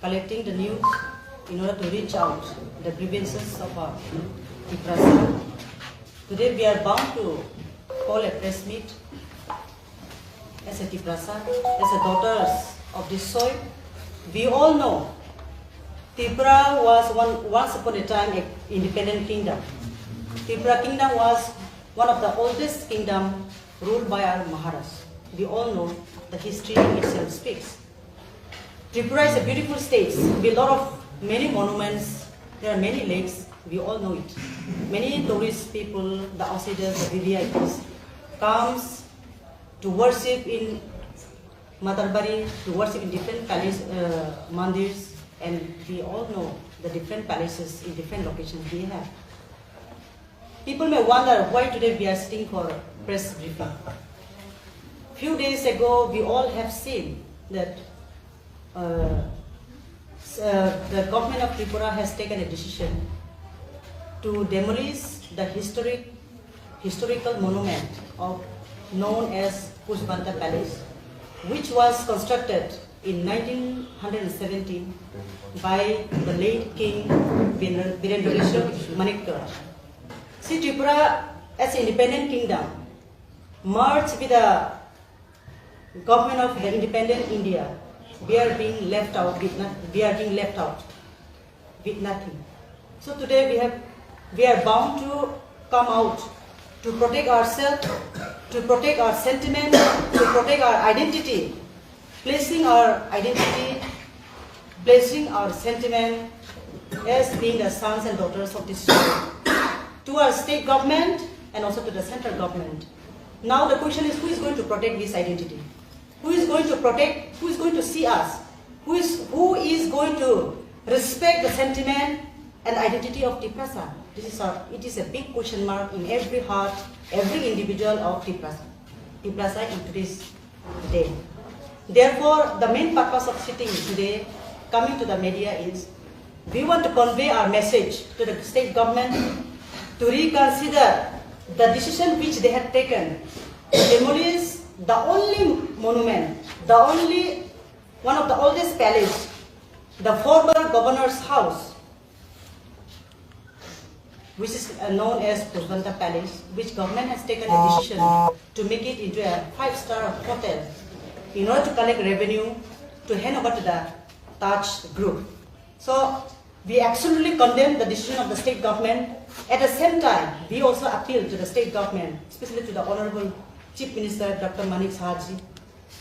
collecting the news in order to reach out the grievances of our Tipra. Today we are bound to call a press meet as a Tipra, as a daughters of this soil. We all know Tipra was once upon a time an independent kingdom. Tipra kingdom was one of the oldest kingdoms ruled by our Maharaj. We all know the history itself speaks. Tripura is a beautiful state with many monuments. There are many lakes. We all know it. Many tourist people, the outsiders, the VVIPs, comes to worship in Matarbari, to worship in different palace, mandirs, and we all know the different palaces in different locations we have. People may wonder why today we are sitting for press briefing. Few days ago, we all have seen that the government of Tripura has taken a decision to demolish the historical monument known as Pushpanta Palace, which was constructed in 1917 by the late King Virendra Manikkar. See, Tripura as an independent kingdom merged with the government of the independent India. We are being left out with nothing. So today we are bound to come out to protect ourselves, to protect our sentiment, to protect our identity, placing our sentiment as being the sons and daughters of this soil to our state government and also to the central government. Now the question is, who is going to protect this identity? Who is going to protect, who is going to see us? Who is going to respect the sentiment and identity of Tipra? It is a big question mark in every heart, every individual of Tipra in today's day. Therefore, the main purpose of sitting today, coming to the media, is we want to convey our message to the state government to reconsider the decision which they have taken to demolish the only monument, one of the oldest palace, the former governor's house, which is known as Pushpanta Palace, which government has taken a decision to make it into a 5-star hotel in order to collect revenue to hand over to the Taj group. So we absolutely condemn the decision of the state government. At the same time, we also appeal to the state government, especially to the Honorable Chief Minister Dr. Manik Sahaji,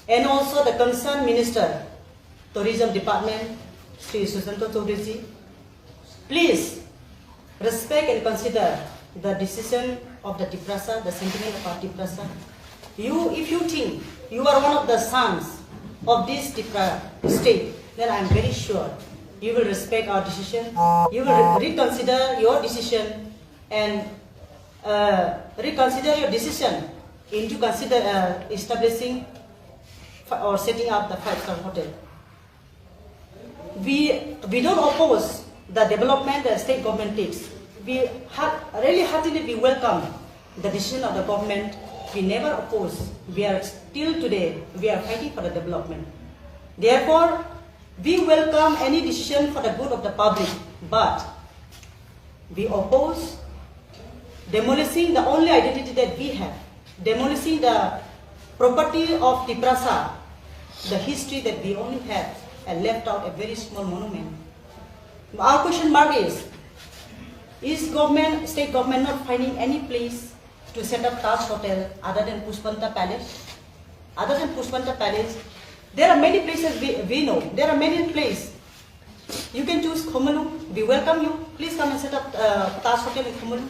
and also the concerned Minister, Tourism Department, Sri Susanto Chaudhary. Please respect and consider the decision of the Tipra, the sentiment of our Tipra. If you think you are one of the sons of this Tipra state, then I am very sure you will respect our decision. You will reconsider your decision and into establishing or setting up the 5-star hotel. We don't oppose the development the state government takes. We really heartily welcome the decision of the government. We never oppose. Till today, we are fighting for the development. Therefore, we welcome any decision for the good of the public, but we oppose demolishing the only identity that we have, demolishing the property of Tipra, the history that we only have, and left out a very small monument. Our question mark is state government not finding any place to set up Taj Hotel other than Pushpanta Palace? Other than Pushpanta Palace, there are many places we know. There are many places. You can choose Khomalu. We welcome you. Please come and set up Taj Hotel in Khomalu.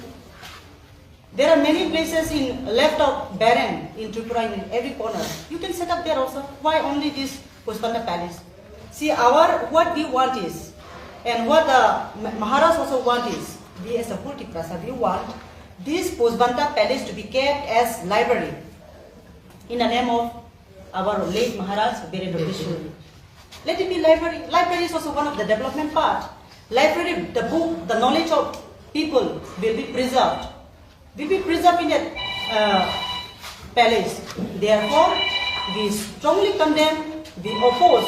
There are many places left out barren in Tripura in every corner. You can set up there also. Why only this Pushpanta Palace? See, what we want is, and what the Maharaj also want is, we as a whole Tipra, we want this Pushpanta Palace to be kept as library in the name of our late Maharaj Virendra. Let it be library. Library is also one of the development part. Library, the book, the knowledge of people will be preserved. Will be preserved in that palace. Therefore, we strongly condemn, we oppose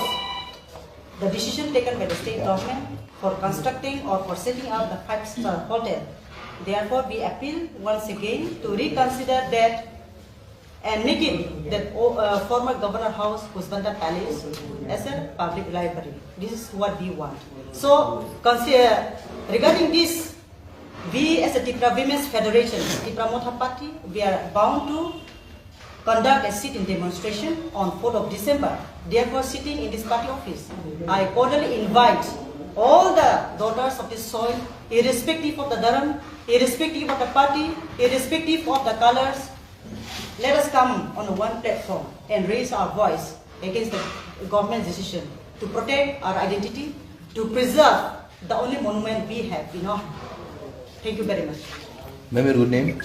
the decision taken by the state government for constructing or for setting up the 5-star hotel. Therefore, we appeal once again to reconsider that and make it that former Governor House, Husbandar Palace, as a public library. This is what we want. So, regarding this, we as a Tipra Women's Federation, Tipra Motha Party, we are bound to conduct a sit-in demonstration on 4th of December. Therefore, sitting in this party office, I cordially invite all the daughters of this soil, irrespective of the dharam, irrespective of the party, irrespective of the colors, let us come on one platform and raise our voice against the government's decision to protect our identity, to preserve the only monument we have, Thank you very much. Ma'am, your good name?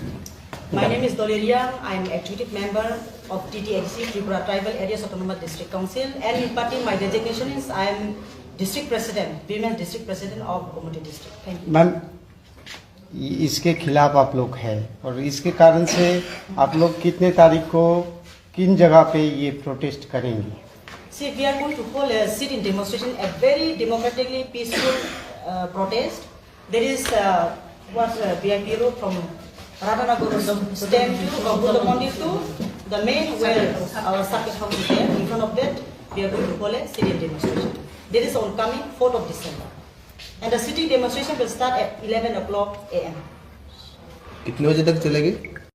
My name is Doleriang. I am executive member of TTAC, Tripura Tribal Areas Autonomous District Council, and in party my designation is I am district president, women district president of Komoti district. Thank you. Ma'am, इसके खिलाफ आप लोग हैं और इसके कारण से आप लोग कितने तारीख को किन जगह पे ये प्रोटेस्ट करेंगे? See, we are going to hold a sit-in demonstration, a very democratically peaceful protest. There is VIP road from Radhanagar stand to Buddha Mandir to the main where our circuit house is there. In front of that, we are going to hold a sit-in demonstration. There is on coming 4th of December. And the sit-in demonstration will start at 11 o'clock a.m. कितने बजे तक चलेगी?